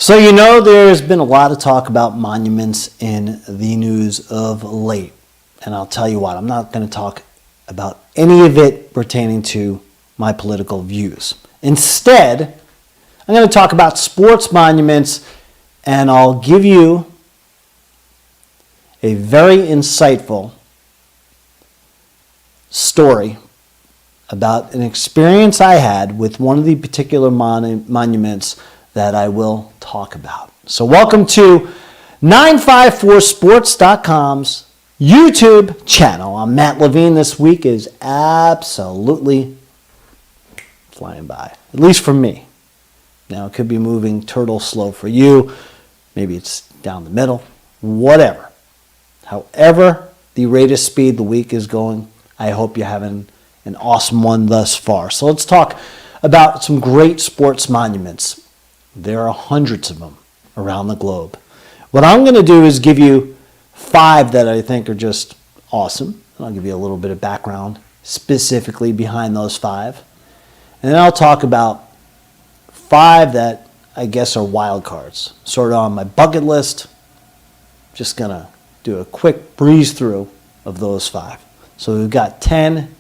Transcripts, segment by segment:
So there's been a lot of talk about monuments in the news of late. And I'll tell you what, I'm not going to talk about any of it pertaining to my political views. Instead, I'm going to talk about sports monuments, and I'll give you a very insightful story about an experience I had with one of the particular monuments that I will talk about. So welcome to 954sports.com's YouTube channel. I'm Matt Levine. This week is absolutely flying by, at least for me. Now, it could be moving turtle slow for you. Maybe it's down the middle, whatever. However the rate of speed the week is going, I hope you're having an awesome one thus far. So let's talk about some great sports monuments. There are hundreds of them around the globe. What I'm going to do is give you 5 that I think are just awesome. I'll give you a little bit of background specifically behind those 5. And then I'll talk about 5 that I guess are wild cards, sort of on my bucket list. Just going to do a quick breeze through of those 5. So we've got 10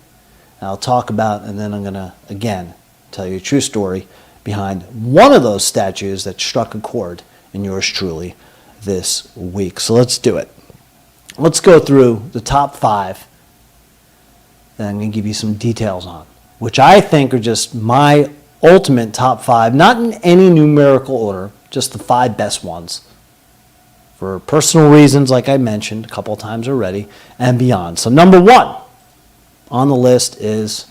I'll talk about, and then I'm going to, again, tell you a true story behind one of those statues that struck a chord in yours truly this week. So let's do it. Let's go through the top 5 that I'm going to give you some details on, which I think are just my ultimate top 5, not in any numerical order, just the 5 best ones for personal reasons, like I mentioned a couple of times already, and beyond. So number 1 on the list is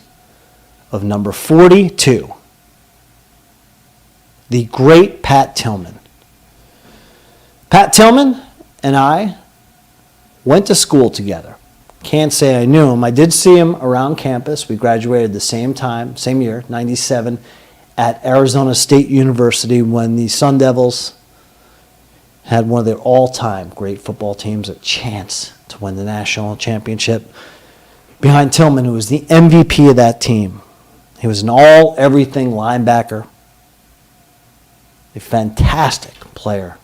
of number 42. The great Pat Tillman. Pat Tillman and I went to school together. Can't say I knew him. I did see him around campus. We graduated the same time, same year, 97, at Arizona State University when the Sun Devils had one of their all-time great football teams a chance to win the national championship behind Tillman, who was the MVP of that team. He was an all-everything linebacker, a fantastic player,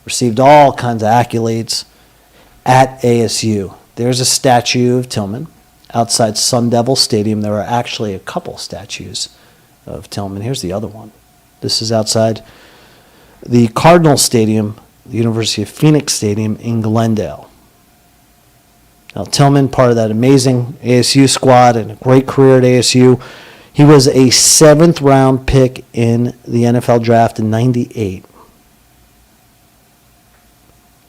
received all kinds of accolades at ASU. There's a statue of Tillman outside Sun Devil Stadium. There are actually a couple statues of Tillman. Here's the other one. This is outside the Cardinal Stadium, the University of Phoenix Stadium in Glendale. Now, Tillman, part of that amazing ASU squad and a great career at ASU. He was a 7th round pick in the NFL draft in 98.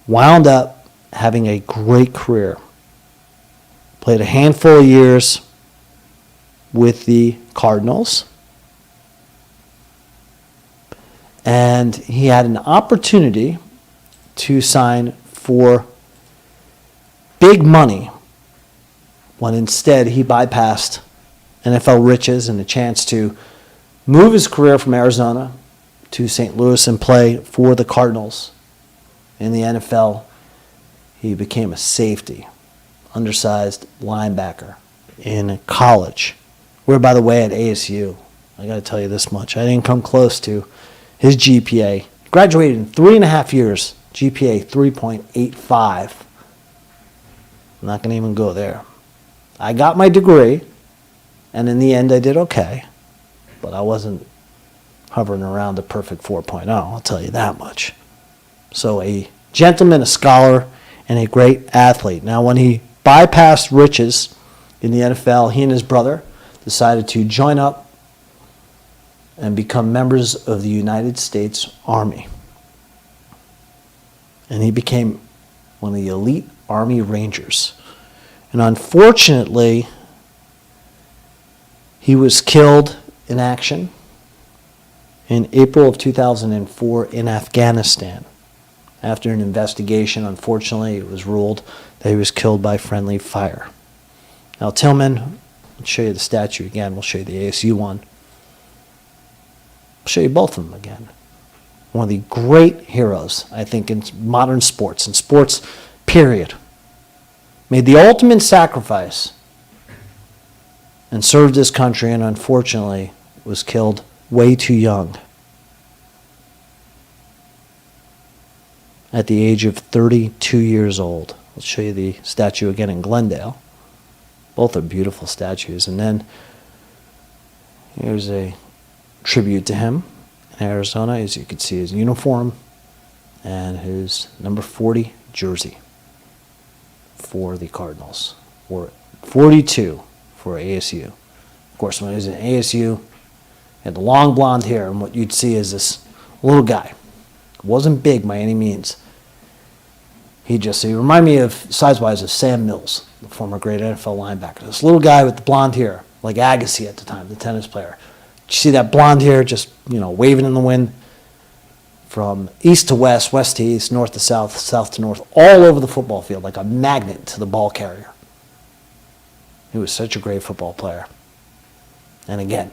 Wound up having a great career. Played a handful of years with the Cardinals. And he had an opportunity to sign for big money when instead he bypassed NFL riches and a chance to move his career from Arizona to St. Louis and play for the Cardinals. In the NFL, he became a safety, undersized linebacker in college. Where, by the way, at ASU, I got to tell you this much, I didn't come close to his GPA. Graduated in 3.5 years, GPA 3.85. I'm not going to even go there. I got my degree, and in the end I did okay, but I wasn't hovering around the perfect 4.0, I'll tell you that much. So a gentleman, a scholar, and a great athlete. Now, when he bypassed riches in the NFL, he and his brother decided to join up and become members of the United States Army. And he became one of the elite Army Rangers. And unfortunately, he was killed in action in April of 2004 in Afghanistan. After an investigation, unfortunately, it was ruled that he was killed by friendly fire. Now, Tillman, I'll show you the statue again. We'll show you the ASU one. I'll show you both of them again. One of the great heroes, I think, in modern sports, and sports, period. Made the ultimate sacrifice and served his country, and unfortunately was killed way too young. at the age of 32 years old. I'll show you the statue again in Glendale. Both are beautiful statues. And then here's a tribute to him in Arizona. As you can see, his uniform and his number 40 jersey for the Cardinals, or 42 for ASU. Of course, when he was in ASU, he had the long blonde hair, and what you'd see is this little guy. Wasn't big by any means. He reminded me of, size-wise, of Sam Mills, the former great NFL linebacker. This little guy with the blonde hair, like Agassi at the time, the tennis player. You see that blonde hair just, waving in the wind from east to west, west to east, north to south, south to north, all over the football field, like a magnet to the ball carrier. He was such a great football player. And again,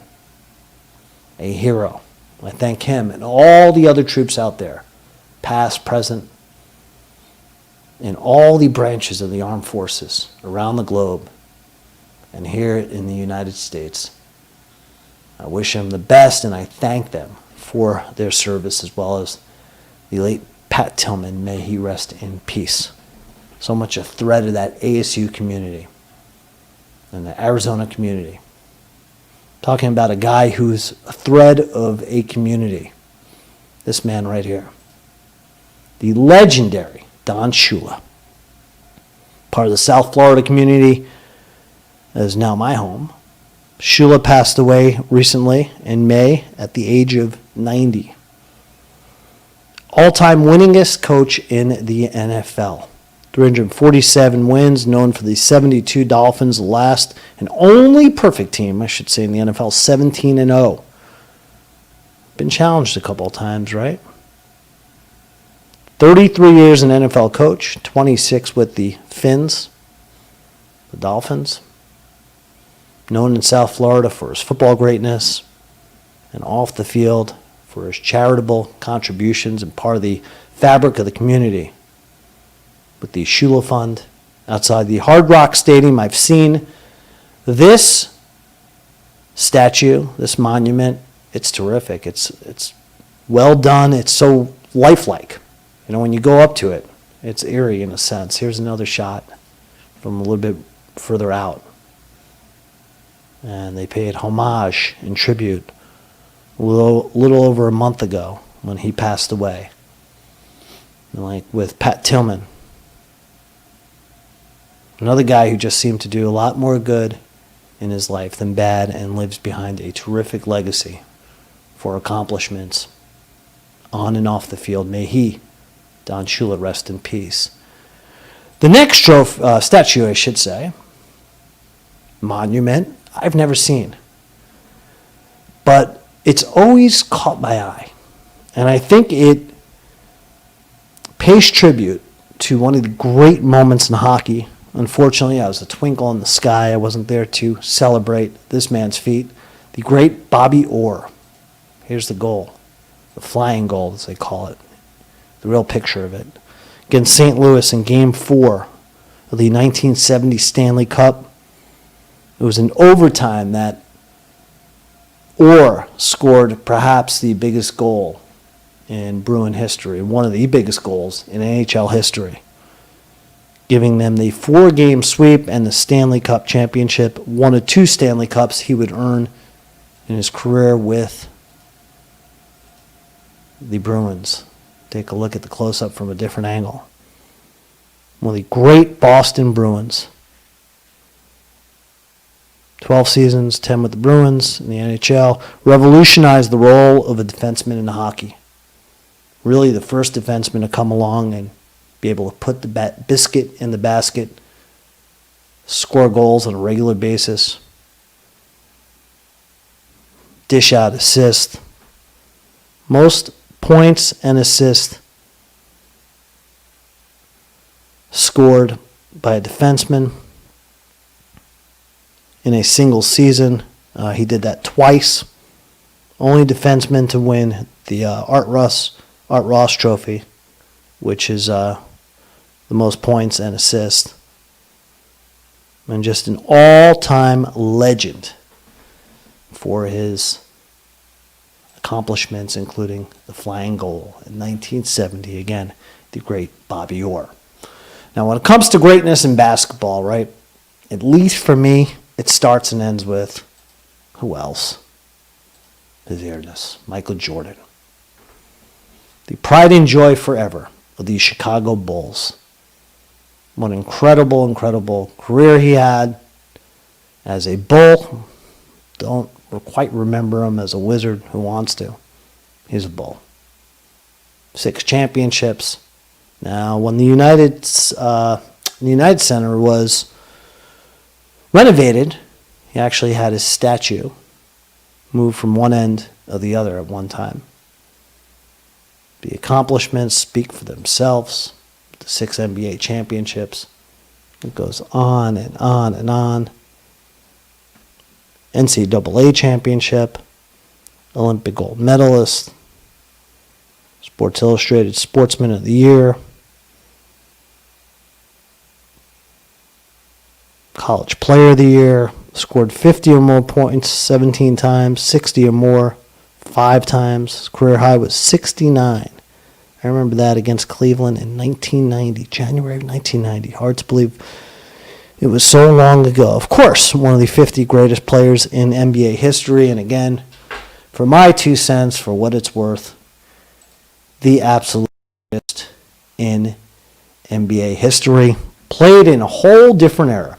a hero. I thank him and all the other troops out there, past, present, in all the branches of the armed forces around the globe and here in the United States. I wish them the best, and I thank them for their service, as well as the late Pat Tillman. May he rest in peace. So much a thread of that ASU community and the Arizona community. Talking about a guy who's a thread of a community. This man right here. The legendary Don Shula. Part of the South Florida community that is now my home. Shula passed away recently in May at the age of 90. All-time winningest coach in the NFL. 347 wins, known for the 72 Dolphins, the last and only perfect team, I should say, in the NFL, 17-0. Been challenged a couple of times, right? 33 years an NFL coach, 26 with the Fins, the Dolphins. Known in South Florida for his football greatness and off the field for his charitable contributions and part of the fabric of the community. With the Shula Fund outside the Hard Rock Stadium, I've seen this statue, this monument. It's terrific. It's well done. It's so lifelike. When you go up to it, it's eerie in a sense. Here's another shot from a little bit further out. And they paid homage and tribute a little over a month ago when he passed away. Like with Pat Tillman. Another guy who just seemed to do a lot more good in his life than bad, and lives behind a terrific legacy for accomplishments on and off the field. May he, Don Shula, rest in peace. The next statue, I should say, monument, I've never seen. But it's always caught my eye. And I think it pays tribute to one of the great moments in hockey. Unfortunately, I was a twinkle in the sky. I wasn't there to celebrate this man's feat. The great Bobby Orr. Here's the goal. The flying goal, as they call it. The real picture of it. Against St. Louis in Game 4 of the 1970 Stanley Cup. It was in overtime that Orr scored perhaps the biggest goal in Bruin history, one of the biggest goals in NHL history, giving them the 4-game sweep and the Stanley Cup championship, one of 2 Stanley Cups he would earn in his career with the Bruins. Take a look at the close-up from a different angle. One of the great Boston Bruins. 12 seasons, 10 with the Bruins in the NHL, revolutionized the role of a defenseman in hockey. Really the first defenseman to come along and be able to put the biscuit in the basket, score goals on a regular basis, dish out assists. Most points and assists scored by a defenseman in a single season. He did that twice. Only defenseman to win the Art Ross Trophy, which is the most points and assists. And just an all-time legend for his accomplishments, including the flying goal in 1970. Again, the great Bobby Orr. Now, when it comes to greatness in basketball, right, at least for me, it starts and ends with, who else? His Airness, Michael Jordan. The pride and joy forever of the Chicago Bulls. What an incredible, incredible career he had as a Bull. Don't quite remember him as a Wizard. Who wants to? He's a Bull. 6 championships. Now, when the United Center was renovated, he actually had his statue moved from one end of the other at one time. The accomplishments speak for themselves. The 6 NBA championships. It goes on and on and on. NCAA championship. Olympic gold medalist. Sports Illustrated Sportsman of the Year. College Player of the Year. Scored 50 or more points 17 times, 60 or more 5 times. His career high was 69. I remember that against Cleveland in 1990, January of 1990. Hard to believe it was so long ago. Of course, one of the 50 greatest players in NBA history. And again, for my 2 cents, for what it's worth, the absolute greatest in NBA history. Played in a whole different era.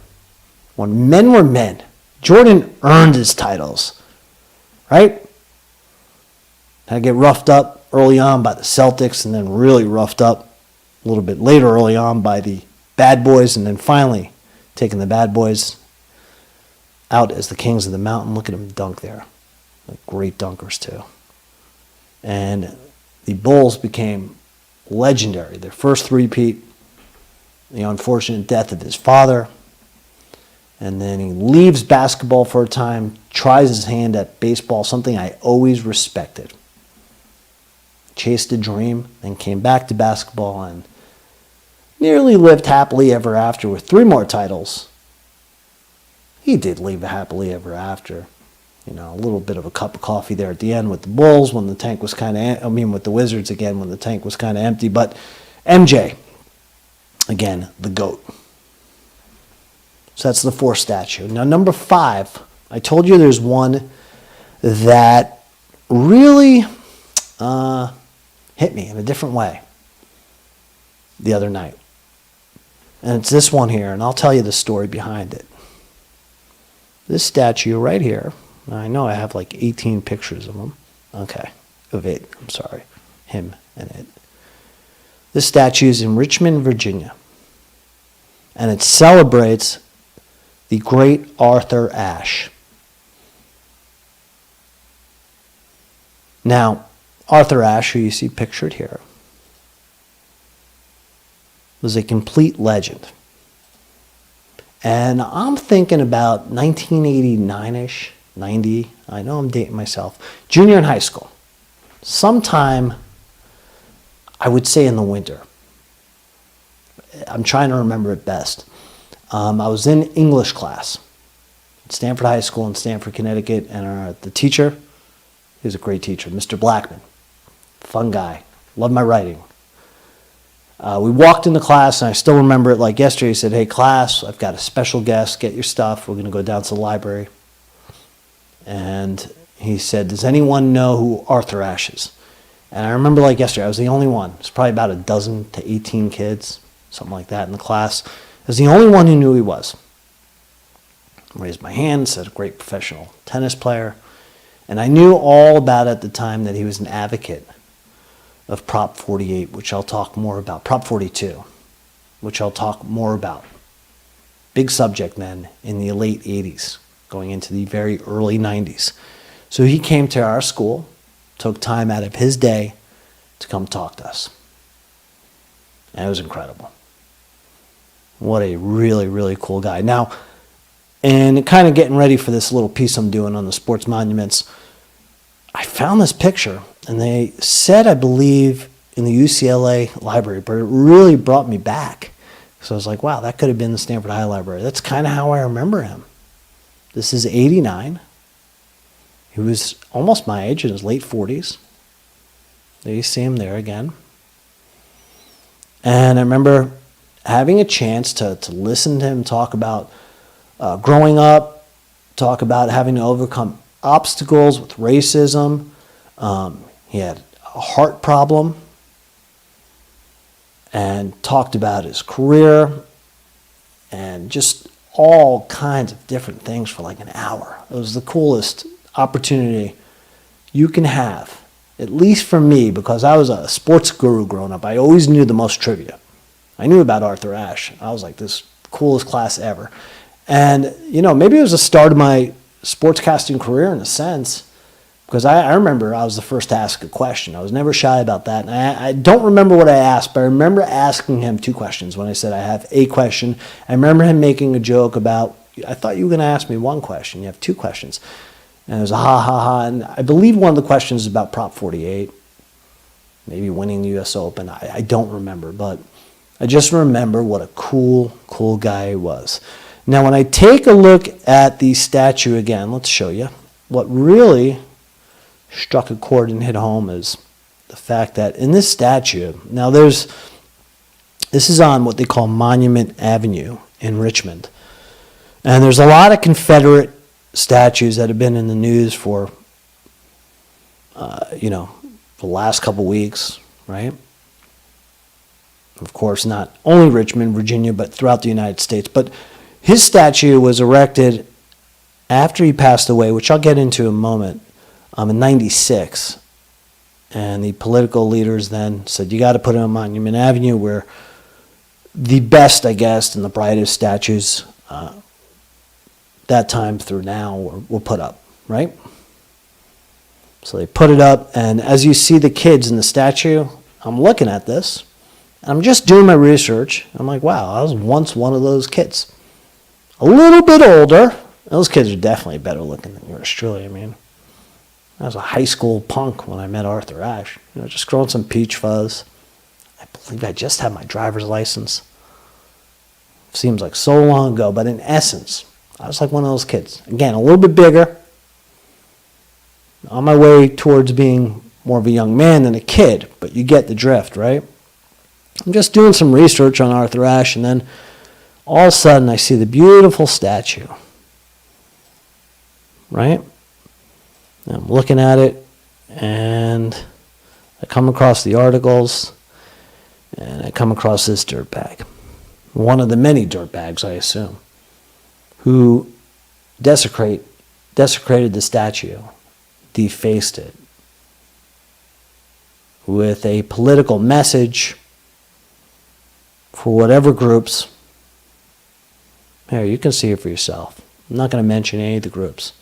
When men were men, Jordan earned his titles, right? Had to get roughed up early on by the Celtics and then really roughed up a little bit later early on by the Bad Boys and then finally taking the Bad Boys out as the Kings of the Mountain. Look at them dunk there. Like great dunkers too. And the Bulls became legendary. Their first three-peat, the unfortunate death of his father. And then he leaves basketball for a time, tries his hand at baseball, something I always respected. Chased a dream, then came back to basketball and nearly lived happily ever after with 3 more titles. He did live happily ever after. You know, a little bit of a cup of coffee there at the end with the Bulls when the tank was kind of, with the Wizards again when the tank was kind of empty. But MJ, again, the GOAT. So that's the 4th statue. Now, number 5, I told you there's one that really hit me in a different way the other night. And it's this one here, and I'll tell you the story behind it. This statue right here, I know I have like 18 pictures of him. Okay, of it, I'm sorry. Him and it. This statue is in Richmond, Virginia. And it celebrates the great Arthur Ashe. Now, Arthur Ashe, who you see pictured here, was a complete legend. And I'm thinking about 1989-ish, 90, I know I'm dating myself, junior in high school. Sometime, I would say in the winter. I'm trying to remember it best. I was in English class at Stanford High School in Stamford, Connecticut, and the teacher, he was a great teacher, Mr. Blackman. Fun guy. Loved my writing. We walked into class, and I still remember it like yesterday. He said, "Hey, class, I've got a special guest. Get your stuff. We're going to go down to the library." And he said, "Does anyone know who Arthur Ashe is?" And I remember like yesterday, I was the only one. It's probably about a dozen to 18 kids, something like that in the class. I was the only one who knew who he was. I raised my hand, said a great professional tennis player. And I knew all about at the time that he was an advocate of Prop 48, which I'll talk more about. Prop 42, which I'll talk more about. Big subject then in the late 80s, going into the very early 90s. So he came to our school, took time out of his day to come talk to us. And it was incredible. What a really, really cool guy. Now, and kind of getting ready for this little piece I'm doing on the sports monuments, I found this picture, and they said, I believe, in the UCLA library, but it really brought me back. So I was like, wow, that could have been the Stanford High Library. That's kind of how I remember him. This is 89. He was almost my age, in his late 40s. There you see him there again. And I remember having a chance to listen to him talk about growing up, talk about having to overcome obstacles with racism. He had a heart problem and talked about his career and just all kinds of different things for like an hour. It was the coolest opportunity you can have, at least for me, because I was a sports guru growing up. I always knew the most trivia. I knew about Arthur Ashe. I was like, this coolest class ever. And, you know, maybe it was the start of my sportscasting career in a sense, because I remember I was the first to ask a question. I was never shy about that. And I don't remember what I asked, but I remember asking him 2 questions when I said I have a question. I remember him making a joke about, I thought you were going to ask me 1 question. You have 2 questions. And it was a ha, ha, ha. And I believe one of the questions is about Prop 48, maybe winning the U.S. Open. I don't remember, but I just remember what a cool, cool guy he was. Now, when I take a look at the statue again, let's show you. What really struck a chord and hit home is the fact that in this statue, now this is on what they call Monument Avenue in Richmond. And there's a lot of Confederate statues that have been in the news for, the last couple weeks, right? Of course, not only Richmond, Virginia, but throughout the United States. But his statue was erected after he passed away, which I'll get into in a moment, in 96. And the political leaders then said, you got to put him on Monument Avenue, where the best, I guess, and the brightest statues that time through now were put up, right? So they put it up, and as you see the kids in the statue, I'm looking at this, and I'm just doing my research. I'm like, wow, I was once one of those kids. A little bit older. Those kids are definitely better looking than yours truly. I mean, I was a high school punk when I met Arthur Ashe. Just growing some peach fuzz. I believe I just had my driver's license. Seems like so long ago, but in essence, I was like one of those kids. Again, a little bit bigger. On my way towards being more of a young man than a kid, but you get the drift, right? I'm just doing some research on Arthur Ashe, and then all of a sudden I see the beautiful statue, right? And I'm looking at it, and I come across the articles, and I come across this dirtbag. One of the many dirtbags, I assume, who desecrated the statue, defaced it with a political message for whatever groups. Here, you can see it for yourself. I'm not going to mention any of the groups.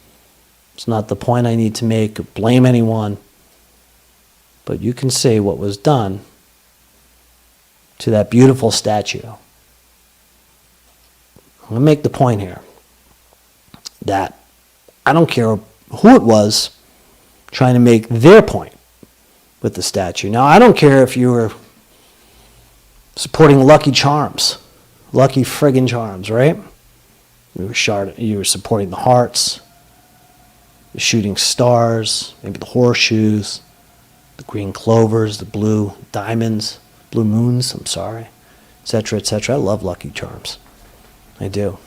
It's not the point I need to make or blame anyone. But you can see what was done to that beautiful statue. I'm going to make the point here that I don't care who it was trying to make their point with the statue. Now, I don't care if you were supporting Lucky Charms, Lucky friggin' Charms, right? You were supporting the hearts, the shooting stars, maybe the horseshoes, the green clovers, the blue diamonds, blue moons, etc., etc. I love Lucky Charms. I do.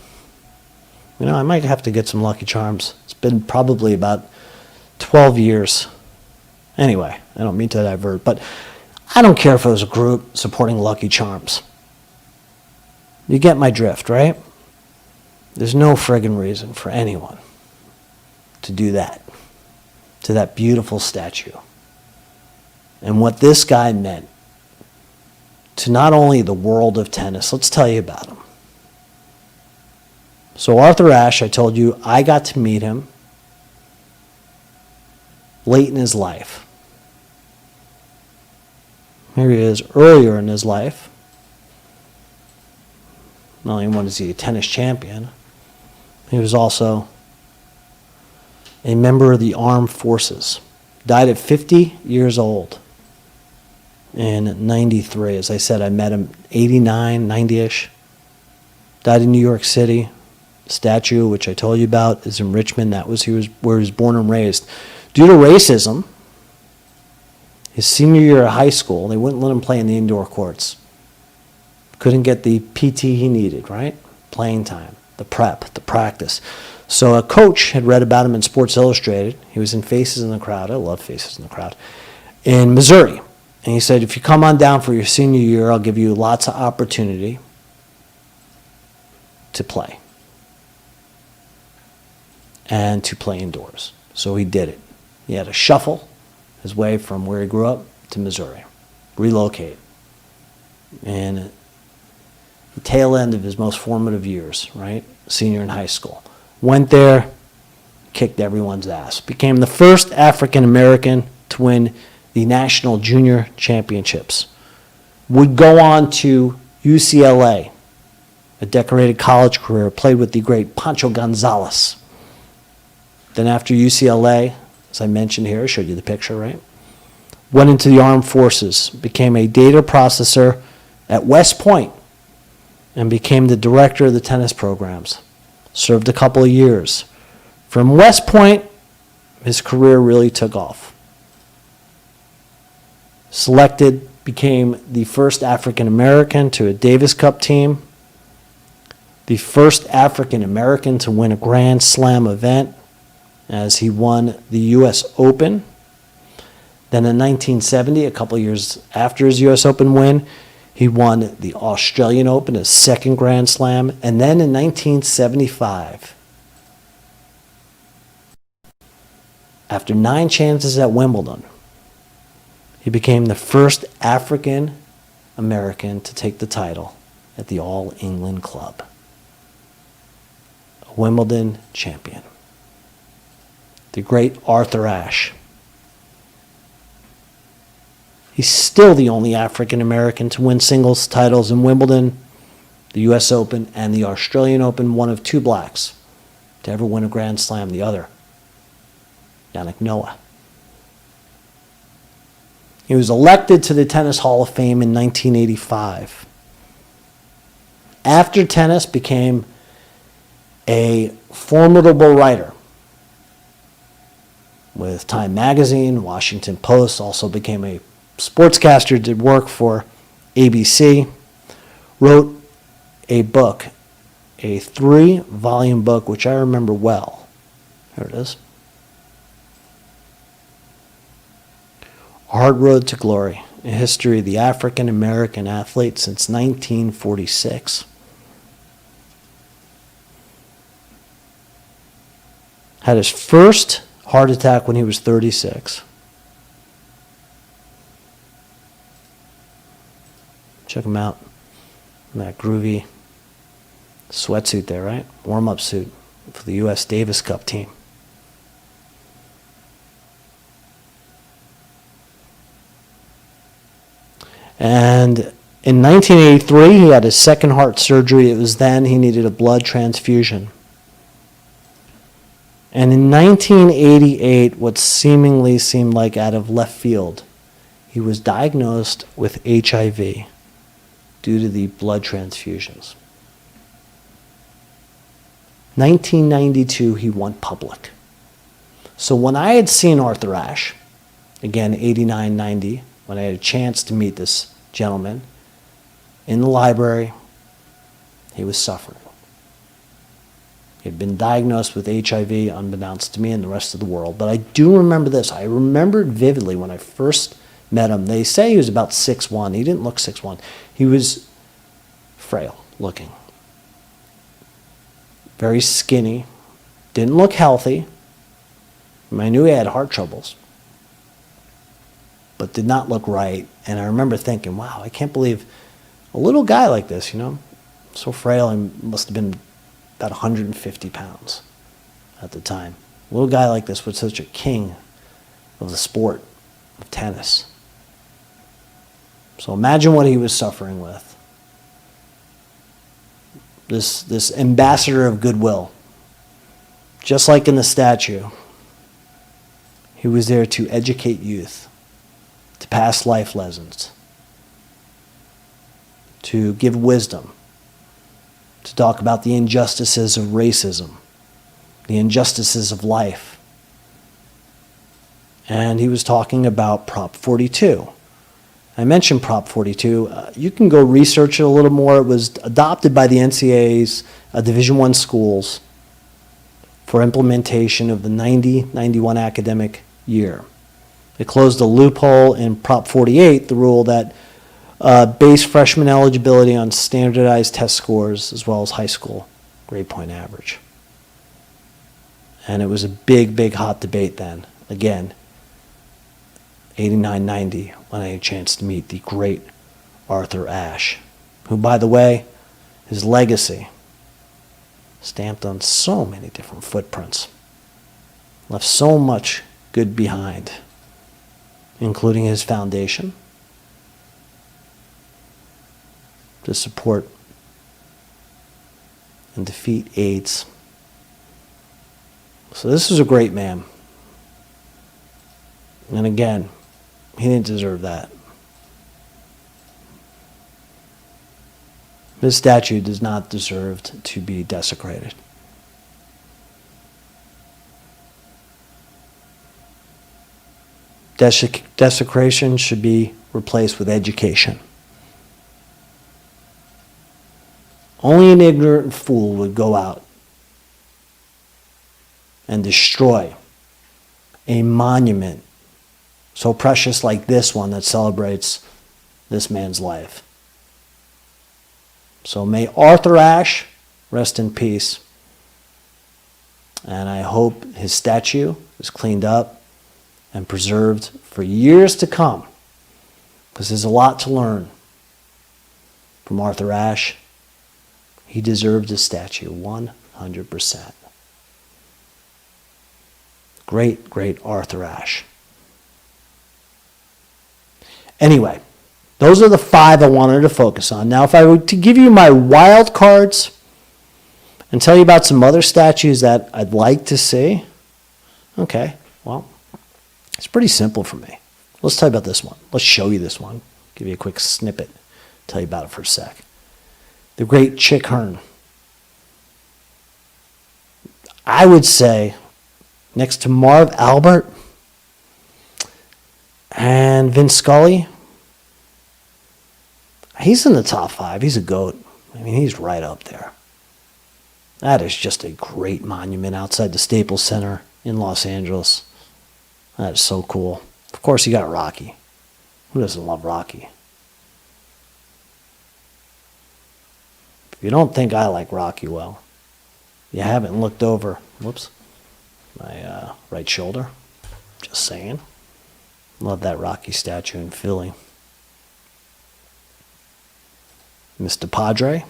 I might have to get some Lucky Charms. It's been probably about 12 years. Anyway, I don't mean to divert, but I don't care if it was a group supporting Lucky Charms. You get my drift, right? There's no friggin' reason for anyone to do that to that beautiful statue. And what this guy meant to not only the world of tennis. Let's tell you about him. So Arthur Ashe, I told you, I got to meet him late in his life. Here he is earlier in his life. Not only was he a tennis champion, he was also a member of the armed forces. Died at 50 years old in 93. As I said, I met him 89, 90-ish. Died in New York City. Statue, which I told you about, is in Richmond. That was where he was born and raised. Due to racism, his senior year of high school, they wouldn't let him play in the indoor courts. Couldn't get the PT he needed, right? Playing time, the prep, the practice. So a coach had read about him in Sports Illustrated. He was in Faces in the Crowd. I love Faces in the Crowd. In Missouri. And he said, if you come on down for your senior year, I'll give you lots of opportunity to play. And to play indoors. So he did it. He had to shuffle his way from where he grew up to Missouri. Relocate. And the tail end of his most formative years, right? Senior in high school. Went there, kicked everyone's ass. Became the first African American to win the National Junior Championships. Would go on to UCLA, a decorated college career, played with the great Pancho Gonzalez. Then after UCLA, as I mentioned here, I showed you the picture, right? Went into the armed forces, became a data processor at West Point, and became the director of the tennis programs. Served a couple of years. From West Point, his career really took off. Selected, became the first African American to a Davis Cup team, the first African American to win a Grand Slam event, as he won the U.S. Open. Then in 1970, a couple of years after his U.S. Open win, he won the Australian Open, his second Grand Slam. And then in 1975, after 9 chances at Wimbledon, he became the first African American to take the title at the All England Club. A Wimbledon champion. The great Arthur Ashe. He's still the only African American to win singles titles in Wimbledon, the U.S. Open, and the Australian Open, one of 2 blacks to ever win a Grand Slam, the other, Yannick Noah. He was elected to the Tennis Hall of Fame in 1985. After tennis, became a formidable writer with Time Magazine, Washington Post, also became a sportscaster, did work for ABC, wrote a book, a 3-volume book, which I remember well. Here it is. Hard Road to Glory, a history of the African American athlete since 1946. Had his first heart attack when he was 36. Check him out. That groovy sweatsuit there, right? Warm-up suit for the U.S. Davis Cup team. And in 1983, he had his second heart surgery. It was then he needed a blood transfusion. And in 1988, what seemingly seemed like out of left field, he was diagnosed with HIV due to the blood transfusions. 1992, he went public. So when I had seen Arthur Ashe, again, 89, 90, when I had a chance to meet this gentleman in the library, he was suffering. He had been diagnosed with HIV, unbeknownst to me and the rest of the world. But I do remember this. I remembered vividly when I first met him. They say he was about 6'1". He didn't look 6'1". He was frail looking. Very skinny. Didn't look healthy. I knew he had heart troubles. But did not look right. And I remember thinking, wow, I can't believe a little guy like this, so frail, and must have been about 150 pounds at the time. A little guy like this was such a king of the sport of tennis. So imagine what he was suffering with. This ambassador of goodwill. Just like in the statue, he was there to educate youth, to pass life lessons, to give wisdom, to talk about the injustices of racism, the injustices of life. And he was talking about Prop 42 I mentioned Prop 42. You can go research it a little more. It was adopted by the NCAA's Division I schools for implementation of the 90-91 academic year. It closed a loophole in Prop 48, the rule that based freshman eligibility on standardized test scores as well as high school grade point average. And it was a big, big hot debate then. Again, 89-90, when I had a chance to meet the great Arthur Ashe, who, by the way, his legacy stamped on so many different footprints, left so much good behind, including his foundation to support and defeat AIDS. So this was a great man. And again, he didn't deserve that. This statue does not deserve to be desecrated. Desecration should be replaced with education. Only an ignorant fool would go out and destroy a monument so precious like this one that celebrates this man's life. So may Arthur Ashe rest in peace. And I hope his statue is cleaned up and preserved for years to come, because there's a lot to learn from Arthur Ashe. He deserved his statue 100%. Great, great Arthur Ashe. Anyway, those are the 5 I wanted to focus on. Now, if I were to give you my wild cards and tell you about some other statues that I'd like to see, okay, well, it's pretty simple for me. Let's tell you about this one. Let's show you this one. Give you a quick snippet. Tell you about it for a sec. The great Chick Hearn. I would say next to Marv Albert and Vince Scully, he's in the top 5. He's a GOAT. I mean, he's right up there. That is just a great monument outside the Staples Center in Los Angeles. That is so cool. Of course, you got Rocky. Who doesn't love Rocky? If you don't think I like Rocky well, you haven't looked over, my right shoulder. Just saying. Love that Rocky statue in Philly. Mr. Padre,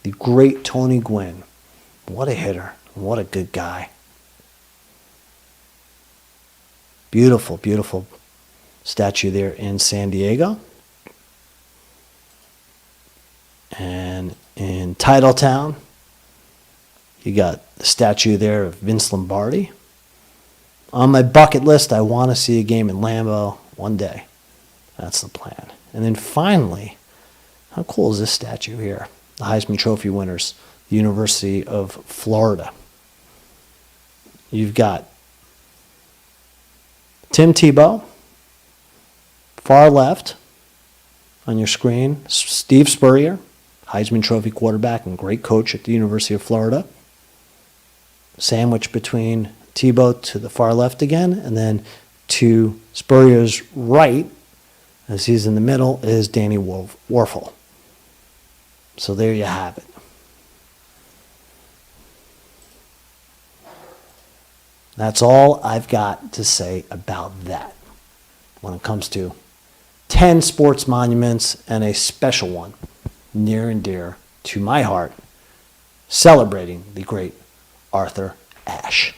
the great Tony Gwynn. What a hitter. What a good guy. Beautiful, beautiful statue there in San Diego. And in Titletown, you got the statue there of Vince Lombardi. On my bucket list, I want to see a game in Lambeau one day. That's the plan. And then finally, how cool is this statue here? The Heisman Trophy winners, the University of Florida. You've got Tim Tebow, far left on your screen, Steve Spurrier, Heisman Trophy quarterback and great coach at the University of Florida. Sandwiched between Tebow to the far left again, and then to Spurrier's right, as he's in the middle, is Danny Warfel. So there you have it. That's all I've got to say about that when it comes to 10 sports monuments and a special one near and dear to my heart, celebrating the great Arthur Ashe.